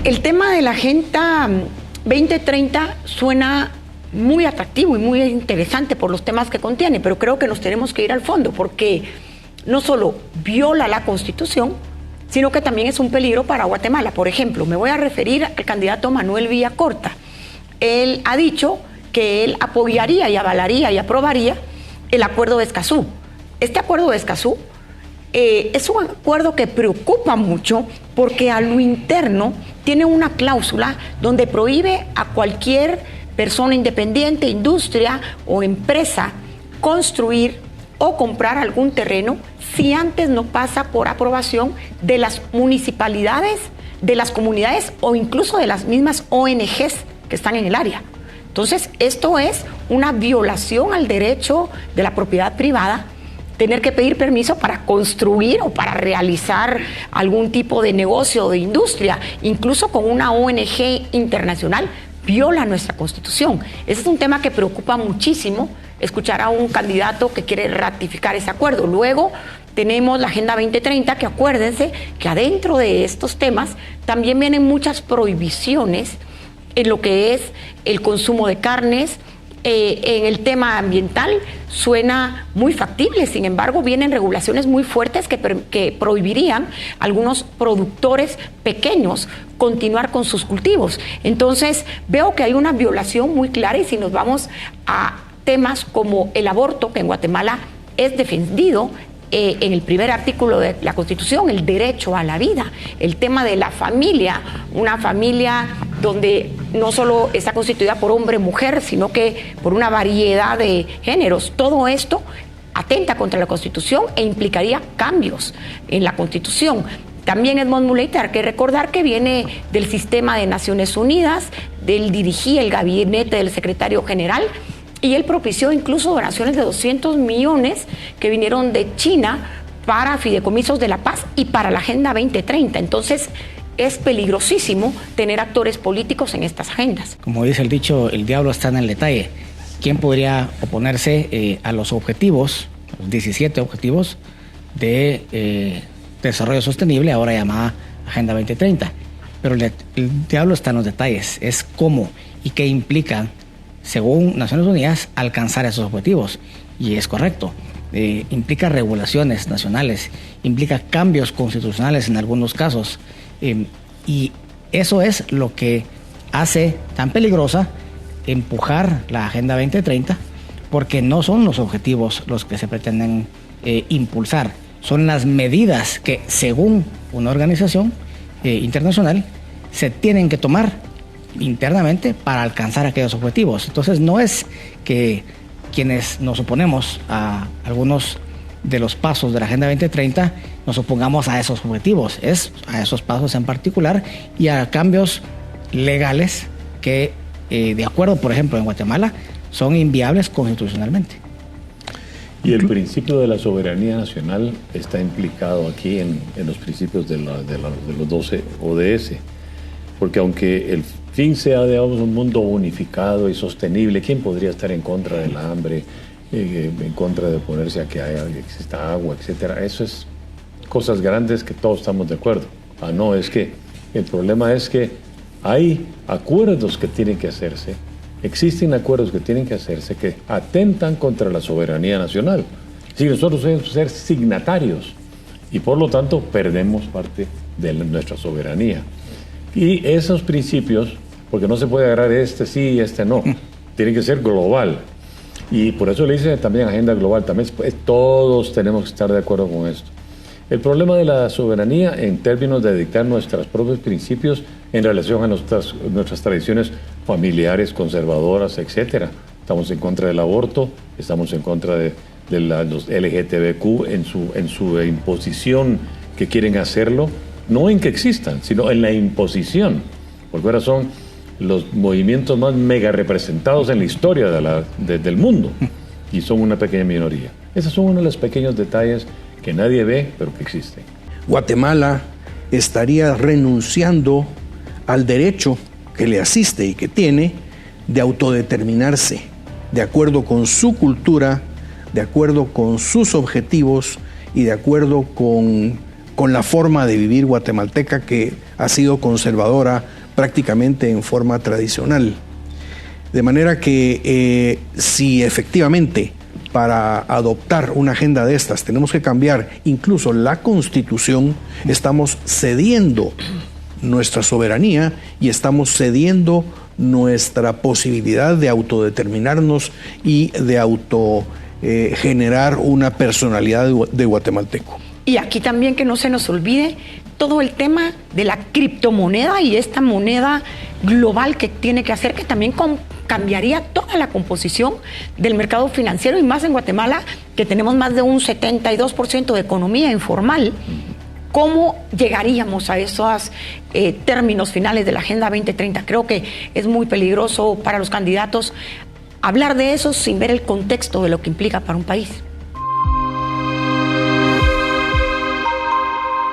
el tema de la Agenda 2030 suena muy atractivo y muy interesante por los temas que contiene, pero creo que nos tenemos que ir al fondo porque no solo viola la Constitución, sino que también es un peligro para Guatemala. Por ejemplo, me voy a referir al candidato Manuel Villacorta. Él ha dicho que él apoyaría y avalaría y aprobaría el acuerdo de Escazú. Este acuerdo de Escazú es un acuerdo que preocupa mucho porque a lo interno tiene una cláusula donde prohíbe a cualquier persona independiente, industria o empresa construir o comprar algún terreno si antes no pasa por aprobación de las municipalidades, de las comunidades o incluso de las mismas ONGs que están en el área. Entonces, esto es una violación al derecho de la propiedad privada, tener que pedir permiso para construir o para realizar algún tipo de negocio o de industria, incluso con una ONG internacional, viola nuestra Constitución. Ese es un tema que preocupa muchísimo, escuchar a un candidato que quiere ratificar ese acuerdo. Luego tenemos la Agenda 2030, que acuérdense que adentro de estos temas también vienen muchas prohibiciones en lo que es el consumo de carnes. En el tema ambiental suena muy factible, sin embargo vienen regulaciones muy fuertes que prohibirían a algunos productores pequeños continuar con sus cultivos. Entonces veo que hay una violación muy clara y si nos vamos a temas como el aborto, que en Guatemala es defendido en el primer artículo de la Constitución, el derecho a la vida, el tema de la familia, una familia donde no solo está constituida por hombre y mujer, sino que por una variedad de géneros. Todo esto atenta contra la Constitución e implicaría cambios en la Constitución. También Edmond Muleiter, hay que recordar que viene del sistema de Naciones Unidas, él dirigía el gabinete del secretario general, y él propició incluso donaciones de 200 millones que vinieron de China para fideicomisos de la paz y para la Agenda 2030. Entonces, es peligrosísimo tener actores políticos en estas agendas. Como dice el dicho, el diablo está en el detalle. ¿Quién podría oponerse a los objetivos, los 17 objetivos de desarrollo sostenible, ahora llamada Agenda 2030? Pero el diablo está en los detalles. Es cómo y qué implican, según Naciones Unidas, alcanzar esos objetivos. Y es correcto. Implica regulaciones nacionales, implica cambios constitucionales en algunos casos. Y eso es lo que hace tan peligrosa empujar la Agenda 2030, porque no son los objetivos los que se pretenden impulsar, son las medidas que, según una organización internacional, se tienen que tomar internamente para alcanzar aquellos objetivos. Entonces no es que quienes nos oponemos a algunos de los pasos de la Agenda 2030 nos opongamos a esos objetivos, es a esos pasos en particular y a cambios legales que, de acuerdo, por ejemplo, en Guatemala, son inviables constitucionalmente. Y el principio de la soberanía nacional está implicado aquí en los principios de los 12 ODS, porque aunque el fin sea, digamos, un mundo unificado y sostenible, ¿quién podría estar en contra del hambre, en contra de oponerse a que exista agua, etcétera? Eso es cosas grandes que todos estamos de acuerdo. No, es que el problema es que hay acuerdos que tienen que hacerse, existen acuerdos que tienen que hacerse que atentan contra la soberanía nacional. Si nosotros debemos ser signatarios y por lo tanto perdemos parte de nuestra soberanía. Y esos principios, porque no se puede agarrar este sí y este no, tiene que ser global. Y por eso le dice también agenda global, también todos tenemos que estar de acuerdo con esto. El problema de la soberanía en términos de dictar nuestros propios principios en relación a nuestras tradiciones familiares, conservadoras, etcétera. Estamos en contra del aborto, estamos en contra de los LGTBQ en su imposición que quieren hacerlo, no en que existan, sino en la imposición, porque ahora son los movimientos más mega representados en la historia del mundo y son una pequeña minoría. Esos son uno de los pequeños detalles que nadie ve, pero que existen. Guatemala estaría renunciando al derecho que le asiste y que tiene de autodeterminarse, de acuerdo con su cultura, de acuerdo con sus objetivos y de acuerdo con la forma de vivir guatemalteca que ha sido conservadora prácticamente en forma tradicional. De manera que si efectivamente para adoptar una agenda de estas tenemos que cambiar incluso la Constitución, estamos cediendo nuestra soberanía y estamos cediendo nuestra posibilidad de autodeterminarnos y de generar una personalidad de guatemalteco. Y aquí también que no se nos olvide todo el tema de la criptomoneda y esta moneda global que tiene que hacer, que también cambiaría toda la composición del mercado financiero, y más en Guatemala, que tenemos más de un 72% de economía informal. ¿Cómo llegaríamos a esos términos finales de la Agenda 2030? Creo que es muy peligroso para los candidatos hablar de eso sin ver el contexto de lo que implica para un país.